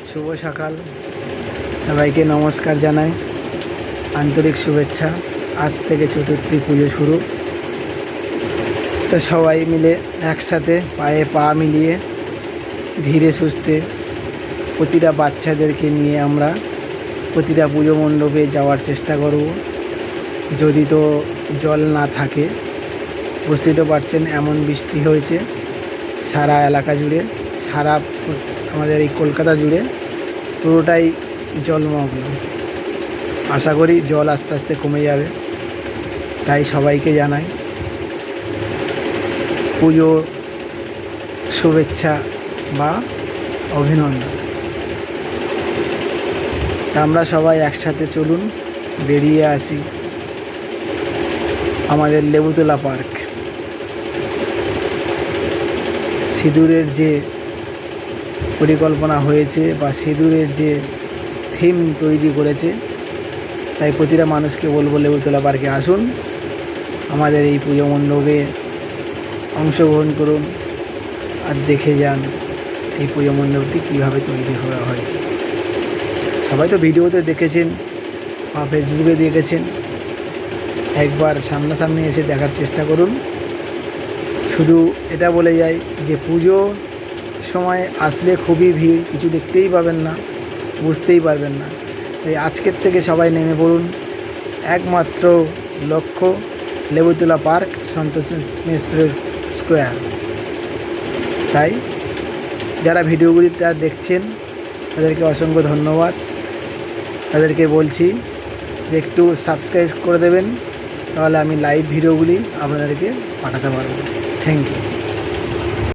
শুভ সকাল, সবাইকে নমস্কার জানাই, আন্তরিক শুভেচ্ছা। আজ থেকে চতুর্থী পুজো শুরু। তো সবাই মিলে একসাথে পায়ে পা মিলিয়ে ধীরে সুস্থে প্রতিটা বাচ্চাদেরকে নিয়ে আমরা প্রতিটা পুজো মণ্ডপে যাওয়ার চেষ্টা করব। যদি তো জল না থাকে, বুঝতেই তো পারছেন এমন বৃষ্টি হয়েছে সারা এলাকা জুড়ে, সারা আমাদের এই কলকাতা জুড়ে পুরোটাই জলমগ্ন। আশা করি জল আস্তে আস্তে কমে যাবে, তাই সবাইকে জানাই পুজো শুভেচ্ছা বা অভিনন্দন। আমরা সবাই একসাথে চলুন বেরিয়ে আসি আমাদের লেবুতলা পার্ক। সিঁদুরের যে পরিকল্পনা হয়েছে বা সিঁদুরের যে থিম তৈরি করেছে, তাই প্রতিটা মানুষকে বলবো লেবুতলা পার্কে আসুন, আমাদের এই পুজো মণ্ডপে অংশগ্রহণ করুন আর দেখে যান এই পুজো মণ্ডপটি কীভাবে তৈরি করা হয়েছে। সবাই তো ভিডিওতে দেখেছেন বা ফেসবুকে দেখেছেন, একবার সামনাসামনি এসে দেখার চেষ্টা করুন। শুধু এটা বলে যাই যে পুজো সময় আসলে খুবই ভিড়, কিছু দেখতেই পাবেন না, বুঝতেই পারবেন না। তাই আজকের থেকে সবাই নেমে পড়ুন, একমাত্র লক্ষ্য লেবুতলা পার্ক, সন্তোষ মিশ্র স্কোয়ার। তাই যারা ভিডিওগুলি দেখছেন তাদেরকে অসংখ্য ধন্যবাদ। তাদেরকে বলছি যে একটু সাবস্ক্রাইব করে দেবেন, তাহলে আমি লাইভ ভিডিওগুলি আপনাদেরকে পাঠাতে পারবো। Thank you.